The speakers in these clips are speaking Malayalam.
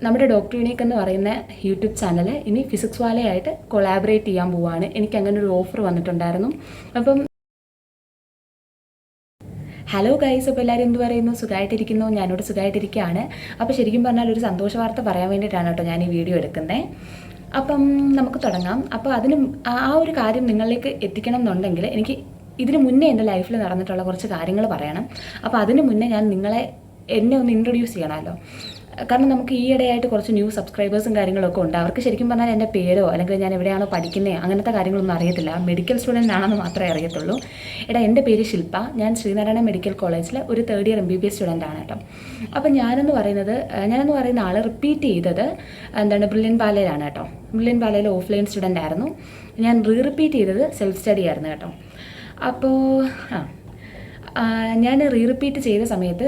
നമ്മുടെ ഡോക്ടർ യൂണീക്ക് എന്ന് പറയുന്ന യൂട്യൂബ് ചാനൽ ഇനി ഫിസിക്സ് വാലയായിട്ട് കൊളാബറേറ്റ് ചെയ്യാൻ പോവുകയാണ്. എനിക്ക് അങ്ങനെ ഒരു ഓഫർ വന്നിട്ടുണ്ടായിരുന്നു. അപ്പം ഹലോ ഗൈസ്, അപ്പോൾ എല്ലാവരും എന്ത് പറയുന്നു? സുഖമായിട്ടിരിക്കുന്നു? ഞാനോട് സുഖമായിട്ടിരിക്കുകയാണ്. അപ്പോൾ ശരിക്കും പറഞ്ഞാൽ ഒരു സന്തോഷ വാർത്ത പറയാൻ വേണ്ടിയിട്ടാണ് കേട്ടോ ഞാൻ ഈ വീഡിയോ എടുക്കുന്നത്. അപ്പം നമുക്ക് തുടങ്ങാം. അപ്പോൾ ആ ഒരു കാര്യം നിങ്ങളിലേക്ക് എത്തിക്കണം എന്നുണ്ടെങ്കിൽ എനിക്ക് ഇതിന് മുന്നേ എൻ്റെ ലൈഫിൽ നടന്നിട്ടുള്ള കുറച്ച് കാര്യങ്ങൾ പറയണം. അപ്പോൾ അതിന് മുന്നേ എന്നെ ഒന്ന് ഇൻട്രൊഡ്യൂസ് ചെയ്യണമല്ലോ. കാരണം നമുക്ക് ഈയിടെയായിട്ട് കുറച്ച് ന്യൂ സബ്സ്ക്രൈബേഴ്സും കാര്യങ്ങളൊക്കെ ഉണ്ട്. അവർക്ക് ശരിക്കും പറഞ്ഞാൽ എൻ്റെ പേരോ അല്ലെങ്കിൽ ഞാൻ എവിടെയാണോ പഠിക്കുന്നത് അങ്ങനത്തെ കാര്യങ്ങളൊന്നും അറിയത്തില്ല. മെഡിക്കൽ സ്റ്റുഡൻ്റ് ആണെന്ന് മാത്രമേ അറിയത്തുള്ളൂ. എൻ്റെ പേര് ശില്പ. ഞാൻ ശ്രീനാരായണ മെഡിക്കൽ കോളേജിലെ ഒരു തേർഡ് ഇയർ MBBS സ്റ്റുഡൻ്റ് ആണ് കേട്ടോ. അപ്പം ഞാനെന്ന് പറയുന്ന ആൾ റിപ്പീറ്റ് ചെയ്തത് ബ്രില്യൻ പാലയിലാണ് കേട്ടോ. ബ്രില്യൻ പാലയിൽ ഓഫ്ലൈൻ സ്റ്റുഡൻ്റ് ആയിരുന്നു. ഞാൻ റിപ്പീറ്റ് ചെയ്തത് സെൽഫ് സ്റ്റഡി ആയിരുന്നു കേട്ടോ. അപ്പോൾ ഞാൻ റിപ്പീറ്റ് ചെയ്ത സമയത്ത്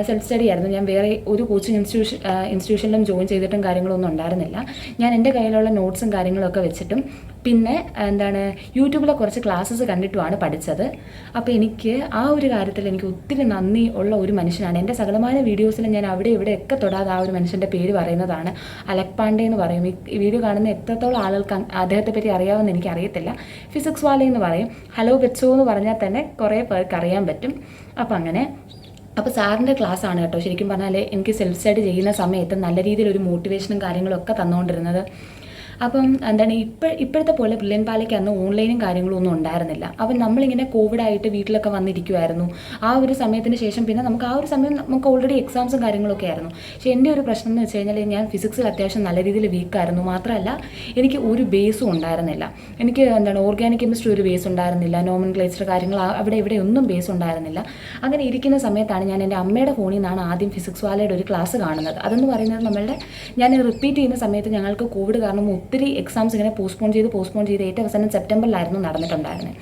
സെൽഫ് സ്റ്റഡി ആയിരുന്നു. ഞാൻ വേറെ ഒരു കോച്ചിങ് ഇൻസ്റ്റിറ്റ്യൂഷനിലും ജോയിൻ ചെയ്തിട്ടും കാര്യങ്ങളൊന്നും ഉണ്ടായിരുന്നില്ല. ഞാൻ എൻ്റെ കയ്യിലുള്ള നോട്ട്സും കാര്യങ്ങളൊക്കെ വെച്ചിട്ടും പിന്നെ യൂട്യൂബിലെ കുറച്ച് ക്ലാസ്സസ് കണ്ടിട്ടുമാണ് പഠിച്ചത്. അപ്പോൾ എനിക്ക് ആ ഒരു കാര്യത്തിൽ എനിക്ക് ഒത്തിരി നന്ദി ഉള്ള ഒരു മനുഷ്യനാണ്. എൻ്റെ സകലമായ വീഡിയോസിൽ ഞാൻ അവിടെ ഇവിടെയൊക്കെ തൊടാതെ ആ ഒരു മനുഷ്യൻ്റെ പേര് പറയുന്നതാണ്. അലക് പാണ്ഡെ എന്ന് പറയും. ഈ വീഡിയോ കാണുന്ന എത്രത്തോളം ആളുകൾക്ക് അദ്ദേഹത്തെ പറ്റി അറിയാമെന്ന് എനിക്കറിയത്തില്ല. ഫിസിക്സ് വാല എന്ന് പറയും. ഹലോ ബെച്ചോ എന്ന് പറഞ്ഞാൽ തന്നെ കുറേ പേർക്ക് അറിയാൻ പറ്റും. അപ്പോൾ സാറിൻ്റെ ക്ലാസ് ആണ് കേട്ടോ ശരിക്കും പറഞ്ഞാൽ എനിക്ക് സെൽഫ് സ്റ്റഡി ചെയ്യുന്ന സമയത്ത് നല്ല രീതിയിലൊരു മോട്ടിവേഷനും കാര്യങ്ങളും ഒക്കെ തന്നുകൊണ്ടിരുന്നത്. അപ്പം ഇപ്പോഴത്തെ പോലെ ബ്രില്യൻ പാലയ്ക്ക് അന്ന് ഓൺലൈനും കാര്യങ്ങളും ഒന്നും ഉണ്ടായിരുന്നില്ല. അപ്പം നമ്മളിങ്ങനെ കോവിഡായിട്ട് വീട്ടിലൊക്കെ വന്നിരിക്കുമായിരുന്നു. ആ ഒരു സമയത്തിന് ശേഷം പിന്നെ നമുക്ക് ആ ഒരു സമയം നമുക്ക് ഓൾറെഡി എക്സാംസും കാര്യങ്ങളൊക്കെ ആയിരുന്നു. പക്ഷേ എൻ്റെ ഒരു പ്രശ്നം എന്ന് വെച്ച് കഴിഞ്ഞാൽ ഞാൻ ഫിസിക്സിൽ അത്യാവശ്യം നല്ല രീതിയിൽ വീക്കായിരുന്നു. മാത്രമല്ല എനിക്ക് ഒരു ബേസും ഉണ്ടായിരുന്നില്ല. എനിക്ക് ഓർഗാനിക് കെമിസ്ട്രി ഒരു ബേസ് ഉണ്ടായിരുന്നില്ല. നോമൻക്ലേച്ചർ കാര്യങ്ങൾ അവിടെ ഇവിടെ ഒന്നും ബേസ് ഉണ്ടായിരുന്നില്ല. അങ്ങനെ ഇരിക്കുന്ന സമയത്താണ് ഞാൻ എൻ്റെ അമ്മയുടെ ഫോണിൽ നിന്നാണ് ആദ്യം ഫിസിക്സ് വാലയുടെ ഒരു ക്ലാസ് കാണുന്നത്. അതെന്ന് പറയുന്നത് ഞാൻ റിപ്പീറ്റ് ചെയ്യുന്ന സമയത്ത് ഞങ്ങൾക്ക് കോവിഡ് കാരണം ഒത്തിരി എക്സാംസ് ഇങ്ങനെ പോസ്റ്റ്പോൺ ചെയ്ത് ഏറ്റവും അവസാനം സെപ്റ്റംബറിലായിരുന്നു നടന്നിട്ടുണ്ടായിരുന്നത്.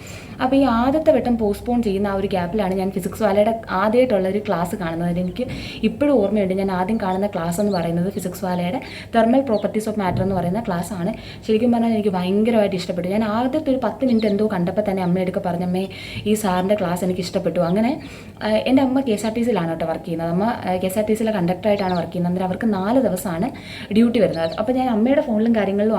അപ്പോൾ ഈ ആദ്യത്തെ വട്ടം പോസ്റ്റ്പോൺ ചെയ്യുന്ന ആ ഒരു ഗ്യാപ്പിലാണ് ഞാൻ ഫിസിക്സ് വാലയുടെ ആദ്യമായിട്ടുള്ള ഒരു ക്ലാസ് കാണുന്നത്. എനിക്ക് ഇപ്പോഴും ഓർമ്മയുണ്ട്. ഞാൻ ആദ്യം കാണുന്ന ക്ലാസ് എന്ന് പറയുന്നത് ഫിസിക്സ് വാലയുടെ തെർമൽ പ്രോപ്പർട്ടീസ് ഓഫ് മാറ്റർ എന്ന് പറയുന്ന ക്ലാസ് ആണ്. ശരിക്കും പറഞ്ഞാൽ എനിക്ക് ഭയങ്കരമായിട്ട് ഇഷ്ടപ്പെട്ടു. ഞാൻ ആദ്യത്തെ ഒരു 10 മിനിറ്റ് എന്തോ കണ്ടപ്പോൾ തന്നെ അമ്മയെടുക്കെ പറഞ്ഞമ്മേ ഈ സാറിൻ്റെ ക്ലാസ് എനിക്ക് ഇഷ്ടപ്പെട്ടു. അങ്ങനെ എൻ്റെ അമ്മ KSRTCയിലാണ് കേട്ടോ വർക്ക് ചെയ്യുന്നത്. അമ്മ KSRTCയിലെ കണ്ടക്ടറായിട്ടാണ് വർക്ക് ചെയ്യുന്നത്. അന്നേരം അവർക്ക് 4 ദിവസമാണ് ഡ്യൂട്ടി വരുന്നത്. അപ്പോൾ ഞാൻ അമ്മയുടെ ഫോണിലും കാര്യങ്ങളിലുമാണ്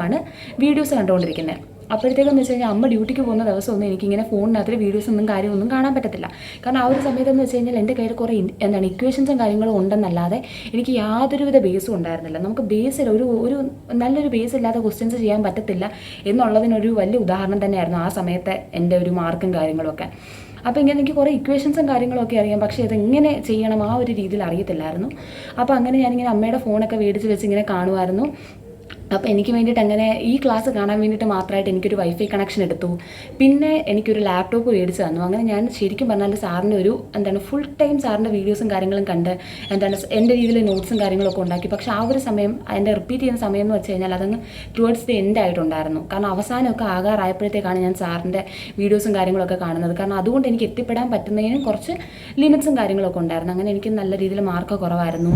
വീഡിയോസ് കണ്ടുകൊണ്ടിരിക്കുന്നത്. അപ്പോഴത്തേക്കെന്ന് വെച്ച് കഴിഞ്ഞാൽ അമ്മ ഡ്യൂട്ടിക്ക് പോകുന്ന ദിവസമൊന്നും എനിക്കിങ്ങനെ ഫോണിനകത്ത് വീഡിയോസൊന്നും കാര്യമൊന്നും കാണാൻ പറ്റത്തില്ല. കാരണം ആ ഒരു സമയത്തെന്ന് വെച്ച് കഴിഞ്ഞാൽ എൻ്റെ കയ്യിൽ കുറേ ഇക്വേഷൻസും കാര്യങ്ങളും ഉണ്ടെന്നല്ലാതെ എനിക്ക് യാതൊരുവിധ ബേസും ഉണ്ടായിരുന്നില്ല. നമുക്ക് ബേസിൽ ഒരു നല്ലൊരു ബേസ് ഇല്ലാത്ത ക്വസ്റ്റ്യൻസ് ചെയ്യാൻ പറ്റത്തില്ല എന്നുള്ളതിനൊരു വലിയ ഉദാഹരണം തന്നെയായിരുന്നു ആ സമയത്തെ എൻ്റെ ഒരു മാർക്കും കാര്യങ്ങളുമൊക്കെ. അപ്പോൾ ഇങ്ങനെ എനിക്ക് കുറേ ഇക്വേഷൻസും കാര്യങ്ങളൊക്കെ അറിയാം, പക്ഷേ ഇതെങ്ങനെ ചെയ്യണം ആ ഒരു രീതിയിൽ അറിയത്തില്ലായിരുന്നു. അപ്പോൾ അങ്ങനെ ഞാനിങ്ങനെ അമ്മയുടെ ഫോണൊക്കെ മേടിച്ച് വെച്ച് ഇങ്ങനെ കാണുമായിരുന്നു. അപ്പോൾ എനിക്ക് വേണ്ടിയിട്ട് അങ്ങനെ ഈ ക്ലാസ് കാണാൻ വേണ്ടിയിട്ട് മാത്രമായിട്ട് എനിക്കൊരു വൈഫൈ കണക്ഷൻ എടുത്തു. പിന്നെ എനിക്കൊരു ലാപ്ടോപ്പ് മേടിച്ച് തന്നു. അങ്ങനെ ഞാൻ ശരിക്കും പറഞ്ഞാൽ സാറിൻ്റെ ഫുൾ ടൈം സാറിൻ്റെ വീഡിയോസും കാര്യങ്ങളും കണ്ട് എൻ്റെ രീതിയിൽ നോട്ട്സും കാര്യങ്ങളൊക്കെ ഉണ്ടാക്കി. പക്ഷേ ആ ഒരു സമയം എൻ്റെ റിപ്പീറ്റ് ചെയ്യുന്ന സമയം എന്ന് വെച്ച് കഴിഞ്ഞാൽ അതങ്ങ് ടുവേർഡ്സ് ദി എൻഡ് ആയിട്ടുണ്ടായിരുന്നു. കാരണം അവസാനമൊക്കെ ആകാറായപ്പോഴത്തേക്കാണ് ഞാൻ സാറിൻ്റെ വീഡിയോസും കാര്യങ്ങളൊക്കെ കാണുന്നത്. കാരണം അതുകൊണ്ട് എനിക്ക് എത്തിപ്പെടാൻ പറ്റുന്നതിനും കുറച്ച് ലിമിറ്റ്സും കാര്യങ്ങളൊക്കെ ഉണ്ടായിരുന്നു. അങ്ങനെ എനിക്ക് നല്ല രീതിയിൽ മാർക്ക് കുറവായിരുന്നു.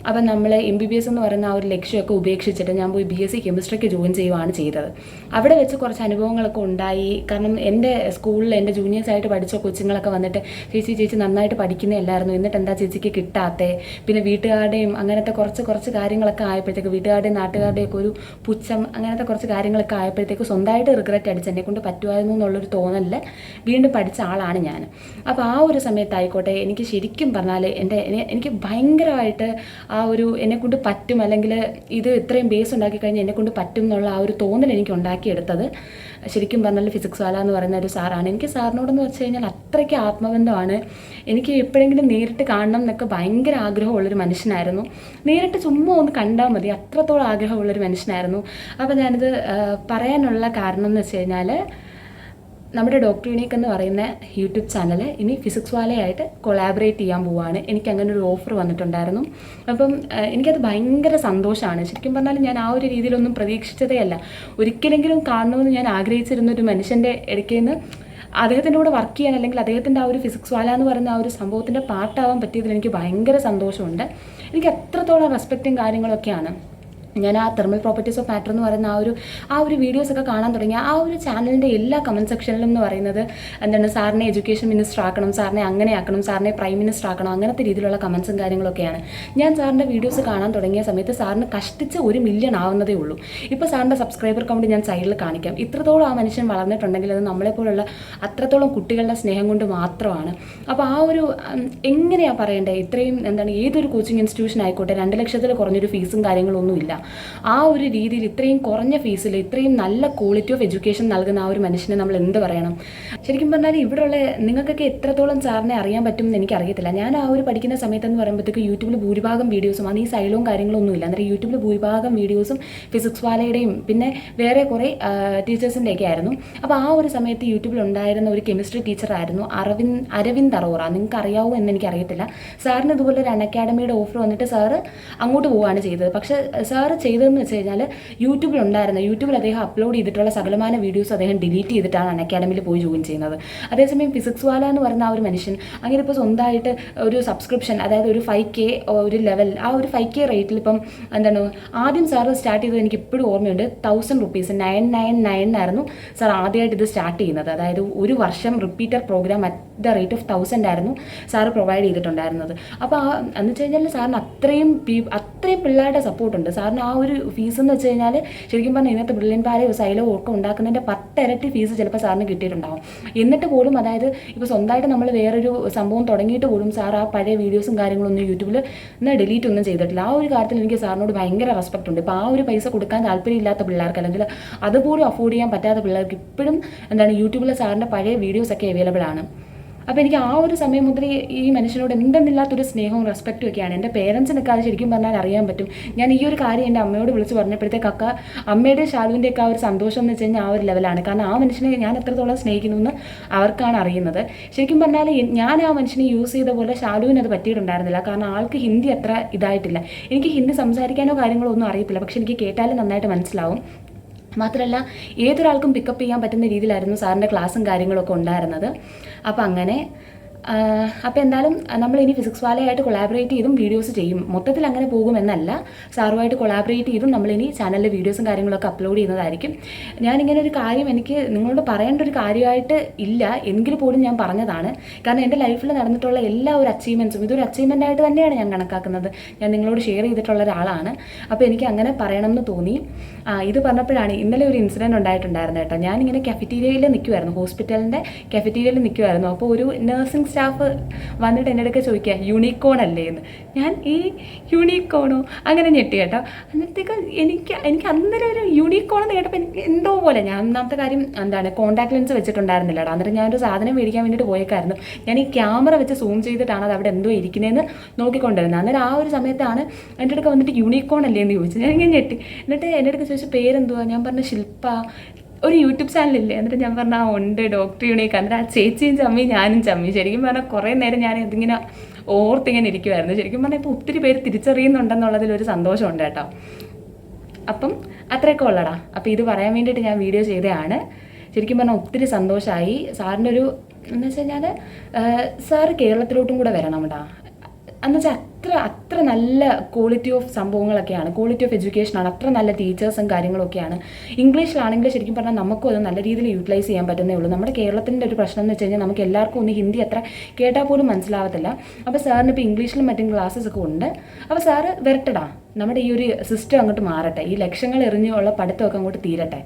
അപ്പം നമ്മൾ MBBS എന്ന് പറയുന്ന ആ ഒരു ലക്ഷ്യമൊക്കെ ഉപേക്ഷിച്ചിട്ട് ഞാൻ പോയി BSc കെമിസ്ട്രിക്ക് ജോയിൻ ചെയ്യുകയാണ് ചെയ്തത്. അവിടെ വെച്ച് കുറച്ച് അനുഭവങ്ങളൊക്കെ ഉണ്ടായി. കാരണം എൻ്റെ സ്കൂളിൽ എൻ്റെ ജൂനിയേഴ്സായിട്ട് പഠിച്ച കൊച്ചുങ്ങളൊക്കെ വന്നിട്ട് ചേച്ചി നന്നായിട്ട് പഠിക്കുന്നതല്ലായിരുന്നു, എന്നിട്ട് എന്താ ചേച്ചിക്ക് കിട്ടാത്തേ, പിന്നെ വീട്ടുകാരുടെയും അങ്ങനത്തെ കുറച്ച് കാര്യങ്ങളൊക്കെ ആയപ്പോഴത്തേക്ക് വീട്ടുകാരുടെയും നാട്ടുകാരുടെയൊക്കെ ഒരു പുച്ഛം അങ്ങനത്തെ കുറച്ച് കാര്യങ്ങളൊക്കെ ആയപ്പോഴത്തേക്ക് സ്വന്തമായിട്ട് റിഗ്രറ്റ് അടിച്ച് എന്നെക്കൊണ്ട് പറ്റുമായിരുന്നു എന്നുള്ളൊരു തോന്നലിൽ വീണ്ടും പഠിച്ച ആളാണ് ഞാൻ. അപ്പോൾ ആ ഒരു സമയത്തായിക്കോട്ടെ എനിക്ക് ശരിക്കും പറഞ്ഞാൽ എനിക്ക് ഭയങ്കരമായിട്ട് ആ ഒരു എന്നെക്കൊണ്ട് പറ്റും, അല്ലെങ്കിൽ ഇത് ഇത്രയും ബേസ് ഉണ്ടാക്കി കഴിഞ്ഞാൽ എന്നെക്കൊണ്ട് പറ്റും എന്നുള്ള ആ ഒരു തോന്നൽ എനിക്ക് ഉണ്ടാക്കിയെടുത്തത് ശരിക്കും പറഞ്ഞാൽ ഫിസിക്സ് വാല എന്ന് പറയുന്ന ഒരു സാറാണ്. എനിക്ക് സാറിനോടെന്ന് വെച്ച് കഴിഞ്ഞാൽ അത്രയ്ക്ക് ആത്മബന്ധമാണ്. എനിക്ക് എപ്പോഴെങ്കിലും നേരിട്ട് കാണണം എന്നൊക്കെ ഭയങ്കര ആഗ്രഹമുള്ളൊരു മനുഷ്യനായിരുന്നു. നേരിട്ട് ചുമ്മാ ഒന്ന് കണ്ടാൽ മതി, അത്രത്തോളം ആഗ്രഹമുള്ളൊരു മനുഷ്യനായിരുന്നു. അപ്പോൾ ഞാനിത് പറയാനുള്ള കാരണം എന്ന് വെച്ച് കഴിഞ്ഞാൽ നമ്മുടെ ഡോക്ടർ യൂണീക്ക് എന്ന് പറയുന്ന യൂട്യൂബ് ചാനൽ ഇനി ഫിസിക്സ് വാലയായിട്ട് കൊളാബറേറ്റ് ചെയ്യാൻ പോവുകയാണ്. എനിക്ക് അങ്ങനെ ഒരു ഓഫർ വന്നിട്ടുണ്ടായിരുന്നു. അപ്പം എനിക്കത് ഭയങ്കര സന്തോഷമാണ്. ശരിക്കും പറഞ്ഞാൽ ഞാൻ ആ ഒരു രീതിയിലൊന്നും പ്രതീക്ഷിച്ചതേ അല്ല. ഒരിക്കലെങ്കിലും കാണണമെന്ന് ഞാൻ ആഗ്രഹിച്ചിരുന്ന ഒരു മനുഷ്യൻ്റെ ഇടയ്ക്ക് നിന്ന് അദ്ദേഹത്തിൻ്റെ കൂടെ വർക്ക് ചെയ്യാൻ, അല്ലെങ്കിൽ അദ്ദേഹത്തിൻ്റെ ആ ഒരു ഫിസിക്സ് വാല എന്ന് പറയുന്ന ആ ഒരു സംഭവത്തിൻ്റെ പാർട്ടാവാൻ പറ്റിയതിൽ എനിക്ക് ഭയങ്കര സന്തോഷമുണ്ട്. എനിക്ക് എത്രത്തോളം റെസ്പെക്റ്റും കാര്യങ്ങളൊക്കെയാണ് ഞാൻ ആ തെർമൽ പ്രോപ്പർട്ടീസ് ഓഫ് മാറ്റർ എന്ന് പറയുന്ന ആ ഒരു വീഡിയോസൊക്കെ കാണാൻ തുടങ്ങിയ ആ ഒരു ചാനലിൻ്റെ എല്ലാ കമൻറ്റ് സെക്ഷനിലും എന്ന് പറയുന്നത് എന്താണ്, സാറിനെ എഡ്യൂക്കേഷൻ മിനിസ്റ്റർ ആക്കണം, സാറിനെ അങ്ങനെ ആക്കണം, സാറിനെ പ്രൈം മിനിസ്റ്റർ ആക്കണം, അങ്ങനത്തെ രീതിയിലുള്ള കമൻസും കാര്യങ്ങളൊക്കെയാണ്. ഞാൻ സാറിൻ്റെ വീഡിയോസ് കാണാൻ തുടങ്ങിയ സമയത്ത് സാറിന് കഷ്ടിച്ച് 1 മില്യൺ ആവുന്നതേ ഉള്ളൂ. ഇപ്പോൾ സാറിൻ്റെ സബ്സ്ക്രൈബർ കൗണ്ട് ഞാൻ സൈഡിൽ കാണിക്കാം. ഇത്രത്തോളം ആ മനുഷ്യൻ വളർന്നിട്ടുണ്ടെങ്കിൽ അത് നമ്മളെപ്പോലുള്ള അത്രത്തോളം കുട്ടികളുടെ സ്നേഹം കൊണ്ട് മാത്രമാണ്. അപ്പോൾ ആ ഒരു എങ്ങനെയാണ് പറയേണ്ടത്, ഇത്രയും എന്താണ്, ഏതൊരു കോച്ചിങ് ഇൻസ്റ്റിറ്റ്യൂഷൻ ആയിക്കോട്ടെ 2 ലക്ഷത്തിൽ കുറഞ്ഞൊരു ഫീസും കാര്യങ്ങളൊന്നുമില്ല. ആ ഒരു രീതിയിൽ ഇത്രയും കുറഞ്ഞ ഫീസിൽ ഇത്രയും നല്ല ക്വാളിറ്റി ഓഫ് എഡ്യൂക്കേഷൻ നൽകുന്ന ആ ഒരു മനുഷ്യനെ നമ്മൾ എന്ത് പറയണം? ശരിക്കും പറഞ്ഞാൽ ഇവിടെയുള്ള നിങ്ങൾക്കൊക്കെ എത്രത്തോളം സാറിനെ അറിയാൻ പറ്റും എന്ന് എനിക്കറിയത്തില്ല. ഞാൻ ആ ഒരു പഠിക്കുന്ന സമയത്തെന്ന് പറയുമ്പോഴത്തേക്ക് യൂട്യൂബിൽ ഭൂരിഭാഗം വീഡിയോസും അത് ഈ സൈലവും കാര്യങ്ങളൊന്നും ഇല്ല. അന്നേരം യൂട്യൂബിൽ ഭൂരിഭാഗം വീഡിയോസും ഫിസിക്സ് വാലയുടെയും പിന്നെ വേറെ കുറേ ടീച്ചേഴ്സിൻ്റെയൊക്കെ ആയിരുന്നു. അപ്പോൾ ആ ഒരു സമയത്ത് യൂട്യൂബിൽ ഉണ്ടായിരുന്ന ഒരു കെമിസ്ട്രി ടീച്ചറായിരുന്നു അരവിന്ദ് അറോറ. നിങ്ങൾക്ക് അറിയാവോ എന്ന് എനിക്കറിയത്തില്ല. സാറിന് ഇതുപോലെ ഒരു അൺഅക്കാഡമിയുടെ ഓഫർ വന്നിട്ട് സാറ് അങ്ങോട്ട് പോവുകയാണ് ചെയ്തത്. പക്ഷേ സാറ് ചെയ്തതെന്ന് വെച്ച് കഴിഞ്ഞാൽ യൂട്യൂബിൽ അദ്ദേഹം അപ്ലോഡ് ചെയ്തിട്ടുള്ള സകലമാന വീഡിയോസ് അദ്ദേഹം ഡിലീറ്റ് ചെയ്തിട്ടാണ് അൺഅക്കാഡമിയിൽ പോയി ജോയിൻ ചെയ്യുന്നത്. അതേസമയം ഫിസിക്സ് വാല എന്ന് പറയുന്ന ആ ഒരു മനുഷ്യൻ അങ്ങനെ ഇപ്പോൾ സ്വന്തമായിട്ട് ഒരു സബ്സ്ക്രിപ്ഷൻ, അതായത് ഒരു 5K ഒരു ലെവൽ, ആ ഒരു 5K റേറ്റിൽ ഇപ്പം എന്താണ് ആദ്യം സാറ് സ്റ്റാർട്ട് ചെയ്തത് എനിക്ക് ഇപ്പോഴും ഓർമ്മയുണ്ട്. 1000 rupees 999 ആയിരുന്നു സാർ ആദ്യമായിട്ട് ഇത് സ്റ്റാർട്ട് ചെയ്യുന്നത്. അതായത് ഒരു വർഷം repeater program at the rate of 1000 ആയിരുന്നു സാറ് പ്രൊവൈഡ് ചെയ്തിട്ടുണ്ടായിരുന്നത്. അപ്പോൾ എന്ന് വെച്ച് കഴിഞ്ഞാൽ സാറിന് അത്രയും പിള്ളേരുടെ സപ്പോർട്ടുണ്ട്. സാറിന് ആ ഒരു ഫീസ് എന്ന് വെച്ച് കഴിഞ്ഞാൽ ശരിക്കും പറഞ്ഞാൽ ഇന്നത്തെ ബ്രില്യൻ പാരയോ സൈലോ ഒക്കെ ഉണ്ടാക്കുന്നതിൻ്റെ 10 ഇരട്ടി ഫീസ് ചിലപ്പോൾ സാറിന് കിട്ടിയിട്ടുണ്ടാവും. എന്നിട്ട് പോലും, അതായത് ഇപ്പോൾ സ്വന്തമായിട്ട് നമ്മൾ വേറൊരു സംഭവം തുടങ്ങിയിട്ട് പോലും സാർ ആ പഴയ വീഡിയോസും കാര്യങ്ങളൊന്നും യൂട്യൂബിൽ ഡിലീറ്റ് ഒന്നും ചെയ്തിട്ടില്ല. ആ ഒരു കാര്യത്തിൽ എനിക്ക് സാറിനോട് ഭയങ്കര റെസ്പെക്റ്റ് ഉണ്ട്. ഇപ്പോൾ ആ ഒരു പൈസ കൊടുക്കാൻ താല്പര്യമില്ലാത്ത പിള്ളേർക്ക്, അല്ലെങ്കിൽ അതുപോലും അഫോർഡ് ചെയ്യാൻ പറ്റാത്ത പിള്ളേർക്ക് ഇപ്പോഴും എന്താണ് യൂട്യൂബിൽ സാറിൻ്റെ പഴയ വീഡിയോസൊക്കെ അവൈലബിൾ ആണ്. അപ്പോൾ എനിക്ക് ആ ഒരു സമയം മുതൽ ഈ മനുഷ്യനോട് എന്തെന്നില്ലാത്തൊരു സ്നേഹവും റെസ്പെക്റ്റും ഒക്കെയാണ്. എൻ്റെ പേരൻസിനൊക്കെ അത് ശരിക്കും പറഞ്ഞാൽ അറിയാൻ പറ്റും. ഞാൻ ഈ ഒരു കാര്യം എൻ്റെ അമ്മയോട് വിളിച്ച് പറഞ്ഞപ്പോഴത്തേക്കൊക്കെ അമ്മയുടെ ഷാലുവിൻ്റെയൊക്കെ ആ ഒരു സന്തോഷം എന്ന് വെച്ച് കഴിഞ്ഞാൽ ആ ഒരു ലെവലാണ്. കാരണം ആ മനുഷ്യനെ ഞാൻ എത്രത്തോളം സ്നേഹിക്കുന്നു എന്ന് അവർക്കാണ് അറിയുന്നത്. ശരിക്കും പറഞ്ഞാൽ ഞാൻ ആ മനുഷ്യനെ യൂസ് ചെയ്ത പോലെ ഷാലുവിന് അത് പറ്റിയിട്ടുണ്ടായിരുന്നില്ല. കാരണം ആൾക്ക് ഹിന്ദി അത്ര ഇതായിട്ടില്ല. എനിക്ക് ഹിന്ദി സംസാരിക്കാനോ കാര്യങ്ങളോ ഒന്നും അറിയത്തില്ല, പക്ഷെ എനിക്ക് കേട്ടാലും നന്നായിട്ട് മനസ്സിലാവും. മാത്രമല്ല ഏതൊരാൾക്കും പിക്കപ്പ് ചെയ്യാൻ പറ്റുന്ന രീതിയിലായിരുന്നു സാറിൻ്റെ ക്ലാസ്സും കാര്യങ്ങളൊക്കെ ഉണ്ടായിരുന്നത്. അപ്പോൾ അങ്ങനെ അപ്പോൾ എന്തായാലും നമ്മളിനി ഫിസിക്സ് വാലയായിട്ട് കൊളാബറേറ്റ് ചെയ്തും വീഡിയോസ് ചെയ്യും. മൊത്തത്തിൽ അങ്ങനെ പോകുമെന്നല്ല, സാറുമായിട്ട് കൊളാബറേറ്റ് ചെയ്തും നമ്മളിനി ചാനലിൽ വീഡിയോസും കാര്യങ്ങളൊക്കെ അപ്ലോഡ് ചെയ്യുന്നതായിരിക്കും. ഞാനിങ്ങനെ ഒരു കാര്യം എനിക്ക് നിങ്ങളോട് പറയേണ്ട ഒരു കാര്യമായിട്ട് ഇല്ല, എങ്കിൽ പോലും ഞാൻ പറഞ്ഞതാണ്. കാരണം എൻ്റെ ലൈഫിൽ നടന്നിട്ടുള്ള എല്ലാ ഒരു അച്ചീവ്മെൻറ്റ്സും ഇതൊരു അച്ചീവ്മെൻ്റ് തന്നെയാണ് ഞാൻ കണക്കാക്കുന്നത്. ഞാൻ നിങ്ങളോട് ഷെയർ ചെയ്തിട്ടുള്ള ഒരാളാണ്. അപ്പോൾ എനിക്ക് അങ്ങനെ പറയണമെന്ന് തോന്നി. ഇത് പറഞ്ഞപ്പോഴാണ് ഇന്നലെ ഒരു ഇൻസിഡൻറ്റ് ഉണ്ടായിട്ടുണ്ടായിരുന്നു കേട്ടോ. ഞാനിങ്ങനെ കഫറ്റീരിയയിൽ നിൽക്കുമായിരുന്നു, ഹോസ്പിറ്റലിൻ്റെ കഫറ്റീരിയയിൽ നിൽക്കുമായിരുന്നു. അപ്പോൾ ഒരു നഴ്സിംഗ് സ്റ്റാഫ് വന്നിട്ട് എൻ്റെ അടുക്ക ചോദിക്കുക യൂണിക്കോൺ അല്ലേ എന്ന്. ഞാൻ ഈ യൂണിക്കോണോ അങ്ങനെ ഞെട്ടി കേട്ടോ. അന്നത്തേക്ക് എനിക്ക് അന്നേരം ഒരു യൂണിക്കോൺ എന്ന് കേട്ടപ്പോൾ എനിക്ക് എന്തോ പോലെ. ഞാൻ ഒന്നാമത്തെ കാര്യം എന്താണ് കോൺടാക്ട് ലെൻസ് വെച്ചിട്ടുണ്ടായിരുന്നില്ല കേട്ടോ. അന്നേരം ഞാനൊരു സാധനം മേടിക്കാൻ വേണ്ടിയിട്ട് പോയേക്കായിരുന്നു. ഞാൻ ഈ ക്യാമറ വെച്ച് സൂം ചെയ്തിട്ടാണ് അത് അവിടെ എന്തോ ഇരിക്കുന്നതെന്ന് നോക്കിക്കൊണ്ടിരുന്നത്. അന്നേരം ആ ഒരു സമയത്താണ് എൻ്റെ അടുക്ക വന്നിട്ട് യൂണിക്കോൺ അല്ലേ എന്ന് ചോദിച്ചു. ഞാൻ ഇങ്ങനെ ഞെട്ടി. എന്നിട്ട് എൻ്റെ അടുക്ക ചോദിച്ചു പേരെന്തുവാ? ഞാൻ പറഞ്ഞു ശില്പ, ഒരു യൂട്യൂബ് ചാനലില്ലേ? എന്നിട്ട് ഞാൻ പറഞ്ഞാൽ ഉണ്ട്, ഡോക്ടർ യൂണീക്ക്. എന്നിട്ട് ആ ചേച്ചിയും ചമ്മി ഞാനും ചമ്മി. ശരിക്കും പറഞ്ഞാൽ കുറേ നേരം ഞാൻ ഇതിങ്ങനെ ഓർത്തിങ്ങനെ ഇരിക്കുമായിരുന്നു. ശരിക്കും പറഞ്ഞാൽ ഇപ്പോൾ ഒത്തിരി പേര് തിരിച്ചറിയുന്നുണ്ടെന്നുള്ളതിലൊരു സന്തോഷമുണ്ട് കേട്ടോ. അപ്പം അത്രയൊക്കെ ഉള്ളടാ. അപ്പോൾ ഇത് പറയാൻ വേണ്ടിയിട്ട് ഞാൻ വീഡിയോ ചെയ്തതാണ്. ശരിക്കും പറഞ്ഞാൽ ഒത്തിരി സന്തോഷമായി. സാറിൻ്റെ ഒരു എന്ന് വെച്ച് കഴിഞ്ഞാൽ സാറ് കേരളത്തിലോട്ടും കൂടെ വരണം കേട്ടോ. എന്നുവെച്ചാൽ അത്ര നല്ല ക്വാളിറ്റി ഓഫ് സംഭവങ്ങളൊക്കെയാണ്, ക്വാളിറ്റി ഓഫ് എഡ്യൂക്കേഷനാണ്, അത്ര നല്ല ടീച്ചേഴ്സും കാര്യങ്ങളൊക്കെയാണ്. ഇംഗ്ലീഷിലാണെങ്കിൽ ശരിക്കും പറഞ്ഞാൽ നമുക്കും അത് നല്ല രീതിയിൽ യൂട്ടിലൈസ് ചെയ്യാൻ പറ്റുന്നേ ഉള്ളൂ. നമ്മുടെ കേരളത്തിൻ്റെ ഒരു പ്രശ്നം എന്ന് വെച്ച് കഴിഞ്ഞാൽ നമുക്ക് എല്ലാവർക്കും ഒന്ന് ഹിന്ദി അത്ര കേട്ടാൽ പോലും മനസ്സിലാവത്തില്ല. അപ്പോൾ സാറിന് ഇപ്പോൾ ഇംഗ്ലീഷിലും മറ്റും ക്ലാസ്സസ് ഒക്കെ ഉണ്ട്. അപ്പോൾ സാറ് വരട്ടടാ, നമ്മുടെ ഈ ഒരു സിസ്റ്റം അങ്ങോട്ട് മാറട്ടെ, ഈ ലക്ഷങ്ങൾ എറിഞ്ഞുള്ള പഠിത്തമൊക്കെ അങ്ങോട്ട് തീരട്ടെ,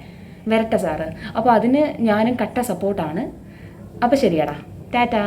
വരട്ടെ സാറ്. അപ്പോൾ അതിന് ഞാനും കട്ട സപ്പോർട്ടാണ്. അപ്പോൾ ശരിയാടാ, ടാറ്റാ.